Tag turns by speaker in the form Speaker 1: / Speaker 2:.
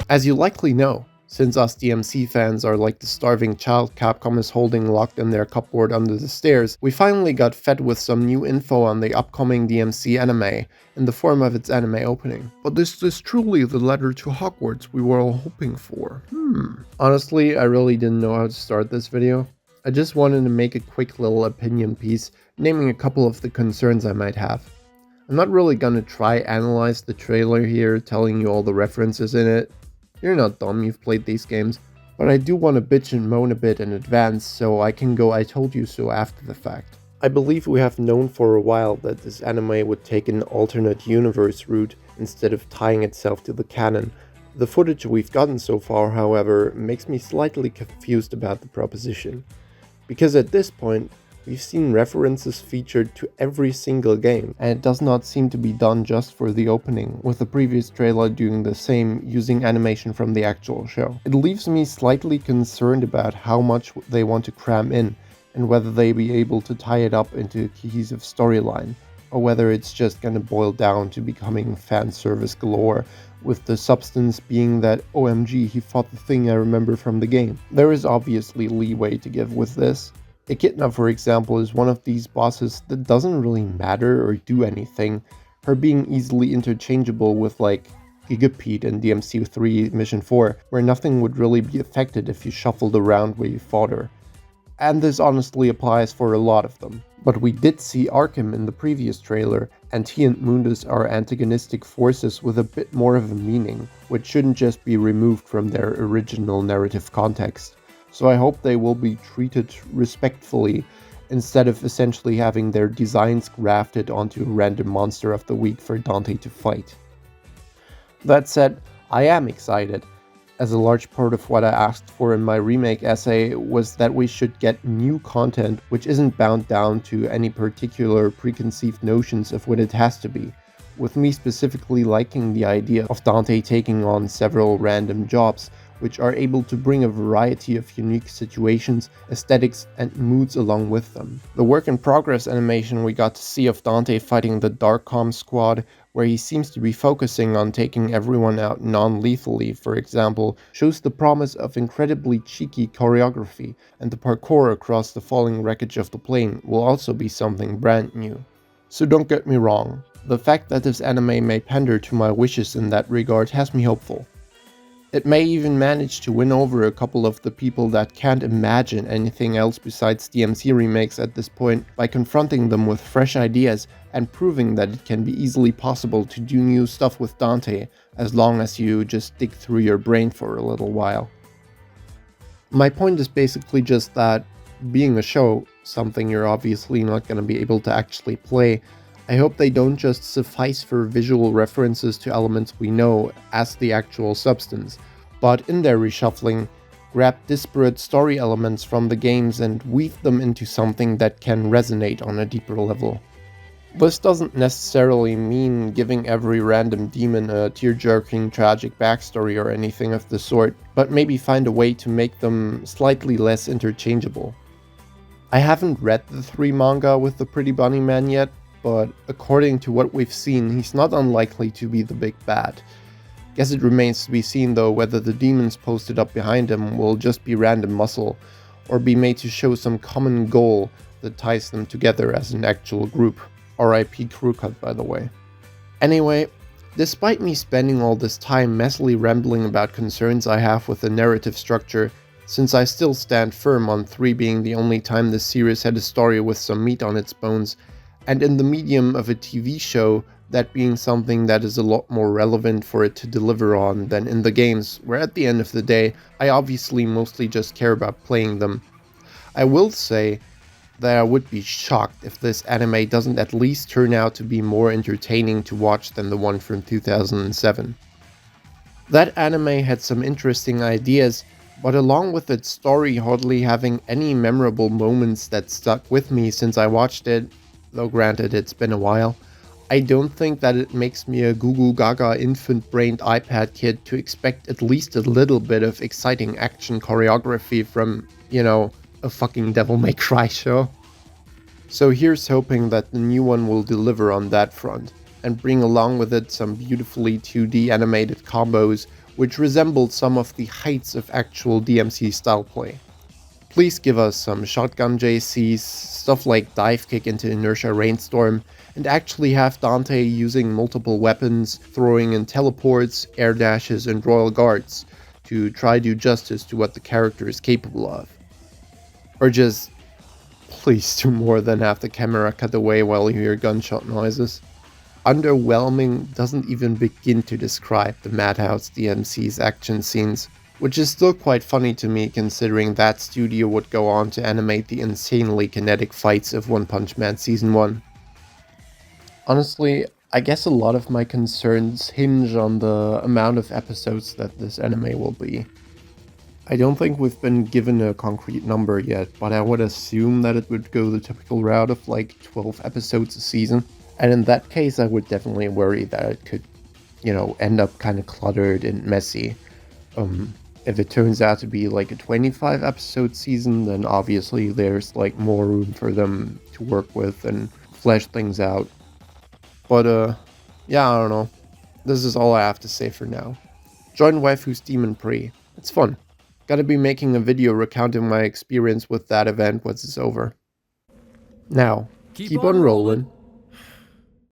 Speaker 1: As you likely know, since us DMC fans are like the starving child Capcom is holding locked in their cupboard under the stairs, we finally got fed with some new info on the upcoming DMC anime in the form of its anime opening. But is this truly the letter to Hogwarts we were all hoping for? Honestly, I really didn't know how to start this video. I just wanted to make a quick little opinion piece, naming a couple of the concerns I might have. I'm not really gonna try analyze the trailer here, telling you all the references in it. You're not dumb, you've played these games. But I do want to bitch and moan a bit in advance so I can go I told you so after the fact. I believe we have known for a while that this anime would take an alternate universe route instead of tying itself to the canon. The footage we've gotten so far, however, makes me slightly confused about the proposition. Because at this point, we've seen references featured to every single game, and it does not seem to be done just for the opening, with the previous trailer doing the same using animation from the actual show. It leaves me slightly concerned about how much they want to cram in, and whether they be able to tie it up into a cohesive storyline, or whether it's just gonna boil down to becoming fan service galore, with the substance being that OMG he fought the thing I remember from the game. There is obviously leeway to give with this. Echidna, for example, is one of these bosses that doesn't really matter or do anything, her being easily interchangeable with like Gigapete in DMC 3 Mission 4, where nothing would really be affected if you shuffled around where you fought her. And this honestly applies for a lot of them. But we did see Arkham in the previous trailer, and he and Mundus are antagonistic forces with a bit more of a meaning, which shouldn't just be removed from their original narrative context. So I hope they will be treated respectfully instead of essentially having their designs grafted onto a random monster of the week for Dante to fight. That said, I am excited, as a large part of what I asked for in my remake essay was that we should get new content which isn't bound down to any particular preconceived notions of what it has to be, with me specifically liking the idea of Dante taking on several random jobs which are able to bring a variety of unique situations, aesthetics, and moods along with them. The work in progress animation we got to see of Dante fighting the Darkcom squad, where he seems to be focusing on taking everyone out non-lethally, for example, shows the promise of incredibly cheeky choreography, and the parkour across the falling wreckage of the plane will also be something brand new. So don't get me wrong, the fact that this anime may pander to my wishes in that regard has me hopeful. It may even manage to win over a couple of the people that can't imagine anything else besides DMC remakes at this point by confronting them with fresh ideas and proving that it can be easily possible to do new stuff with Dante as long as you just dig through your brain for a little while. My point is basically just that, being a show, something you're obviously not going to be able to actually play, I hope they don't just suffice for visual references to elements we know as the actual substance, but in their reshuffling, grab disparate story elements from the games and weave them into something that can resonate on a deeper level. This doesn't necessarily mean giving every random demon a tear-jerking tragic backstory or anything of the sort, but maybe find a way to make them slightly less interchangeable. I haven't read the 3 manga with the Pretty Bunny Man yet, but according to what we've seen, he's not unlikely to be the big bad. Guess it remains to be seen though whether the demons posted up behind him will just be random muscle, or be made to show some common goal that ties them together as an actual group. RIP Crewcut, by the way. Anyway, despite me spending all this time messily rambling about concerns I have with the narrative structure, since I still stand firm on 3 being the only time this series had a story with some meat on its bones, and in the medium of a TV show, that being something that is a lot more relevant for it to deliver on than in the games, where at the end of the day, I obviously mostly just care about playing them. I will say that I would be shocked if this anime doesn't at least turn out to be more entertaining to watch than the one from 2007. That anime had some interesting ideas, but along with its story hardly having any memorable moments that stuck with me since I watched it, though granted it's been a while, I don't think that it makes me a goo goo gaga infant-brained iPad kid to expect at least a little bit of exciting action choreography from, a fucking Devil May Cry show. So here's hoping that the new one will deliver on that front. and bring along with it some beautifully 2D animated combos which resembled some of the heights of actual DMC style play. Please give us some shotgun JCs, stuff like dive kick into inertia rainstorm, and actually have Dante using multiple weapons, throwing in teleports, air dashes, and royal guards to try do justice to what the character is capable of. Or just, please do more than have the camera cut away while you hear gunshot noises. Underwhelming doesn't even begin to describe the Madhouse DMC's action scenes, which is still quite funny to me considering that studio would go on to animate the insanely kinetic fights of One Punch Man Season 1. Honestly, I guess a lot of my concerns hinge on the amount of episodes that this anime will be. I don't think we've been given a concrete number yet, but I would assume that it would go the typical route of like 12 episodes a season. And in that case, I would definitely worry that it could, end up kind of cluttered and messy. If it turns out to be like a 25 episode season, then obviously there's like more room for them to work with and flesh things out. But yeah, I don't know. This is all I have to say for now. Join Waifu's Demon Prix. It's fun. Gotta be making a video recounting my experience with that event once it's over. Now, keep on rolling.